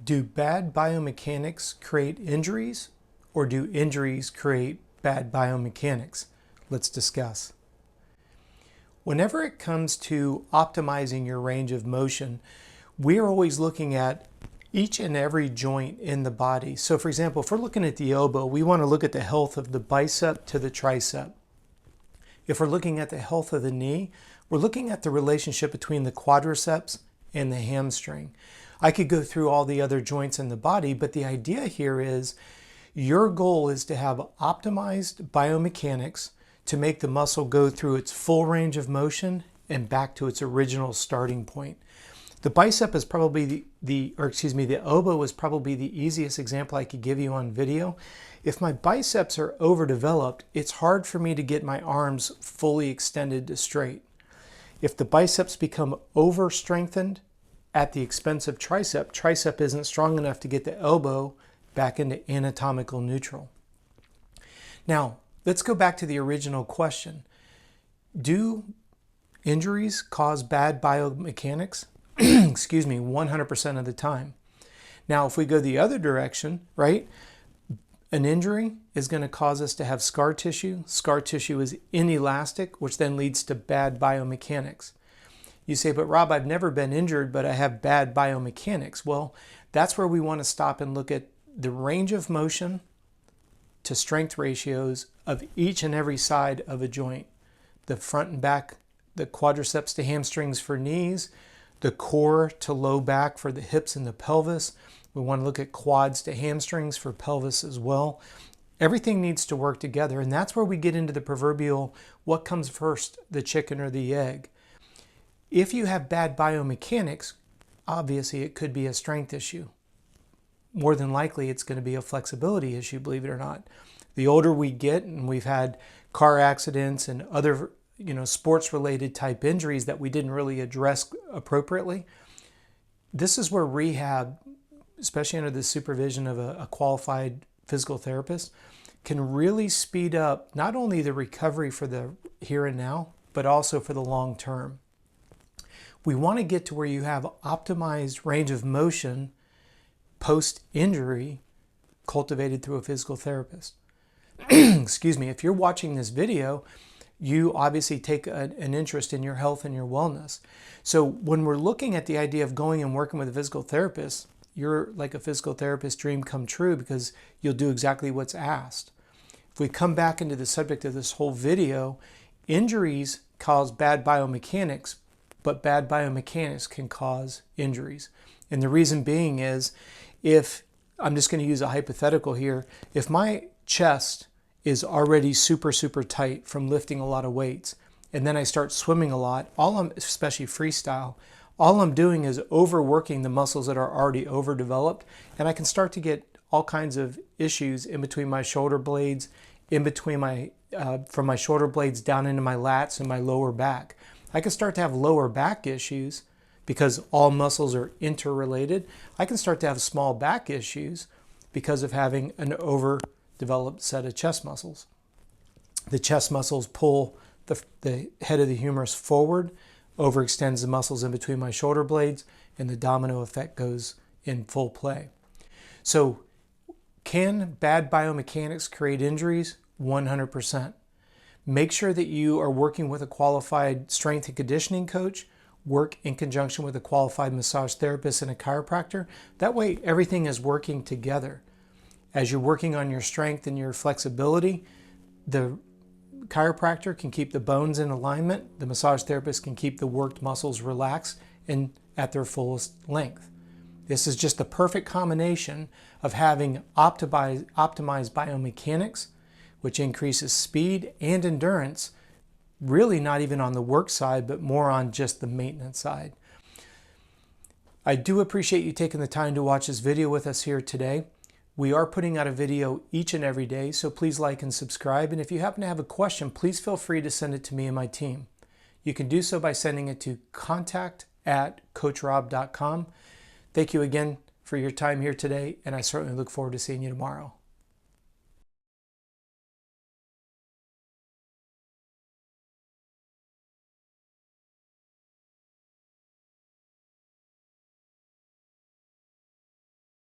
Do bad biomechanics create injuries, or do injuries create bad biomechanics? Let's discuss. Whenever it comes to optimizing your range of motion, we're always looking at each and every joint in the body. So for example, if we're looking at the elbow, we want to look at the health of the bicep to the tricep. If we're looking at the health of the knee, we're looking at the relationship between the quadriceps and the hamstring. I could go through all the other joints in the body, but the idea here is your goal is to have optimized biomechanics to make the muscle go through its full range of motion and back to its original starting point. The bicep is probably the elbow is probably the easiest example I could give you on video. If my biceps are overdeveloped, it's hard for me to get my arms fully extended to straight. If the biceps become over-strengthened at the expense of tricep isn't strong enough to get the elbow back into anatomical neutral. Now, let's go back to the original question. Do injuries cause bad biomechanics? Excuse me, 100% of the time. Now, if we go the other direction, right? An injury is going to cause us to have scar tissue. Scar tissue is inelastic, which then leads to bad biomechanics. You say, but Rob, I've never been injured, but I have bad biomechanics. Well, that's where we want to stop and look at the range of motion to strength ratios of each and every side of a joint. The front and back, the quadriceps to hamstrings for knees, the core to low back for the hips and the pelvis. We want to look at quads to hamstrings for pelvis as well. Everything needs to work together, and that's where we get into the proverbial, what comes first, the chicken or the egg? If you have bad biomechanics, obviously it could be a strength issue. More than likely it's going to be a flexibility issue, believe it or not. The older we get, and we've had car accidents and other sports related type injuries that we didn't really address appropriately, this is where rehab, especially under the supervision of a qualified physical therapist, can really speed up not only the recovery for the here and now, but also for the long term. We want to get to where you have optimized range of motion post-injury cultivated through a physical therapist. Excuse me, if you're watching this video, you obviously take an interest in your health and your wellness. So when we're looking at the idea of going and working with a physical therapist, you're like a physical therapist dream come true because you'll do exactly what's asked. If we come back into the subject of this whole video, injuries cause bad biomechanics, but bad biomechanics can cause injuries. And the reason being is, if I'm just going to use a hypothetical here, if my chest is already super tight from lifting a lot of weights, and then I start swimming a lot, especially freestyle, all I'm doing is overworking the muscles that are already overdeveloped, and I can start to get all kinds of issues in between my shoulder blades, in between from my shoulder blades down into my lats and my lower back. I can start to have lower back issues because all muscles are interrelated. I can start to have small back issues because of having an overdeveloped set of chest muscles. The chest muscles pull the head of the humerus forward, overextends the muscles in between my shoulder blades, and the domino effect goes in full play. So can bad biomechanics create injuries? 100%. Make sure that you are working with a qualified strength and conditioning coach. Work in conjunction with a qualified massage therapist and a chiropractor. That way everything is working together. As you're working on your strength and your flexibility, the chiropractor can keep the bones in alignment. The massage therapist can keep the worked muscles relaxed and at their fullest length. This is just the perfect combination of having optimized biomechanics, which increases speed and endurance, really not even on the work side, but more on just the maintenance side. I do appreciate you taking the time to watch this video with us here today. We are putting out a video each and every day, so please like and subscribe. And if you happen to have a question, please feel free to send it to me and my team. You can do so by sending it to contact@coachrob.com. Thank you again for your time here today, and I certainly look forward to seeing you tomorrow.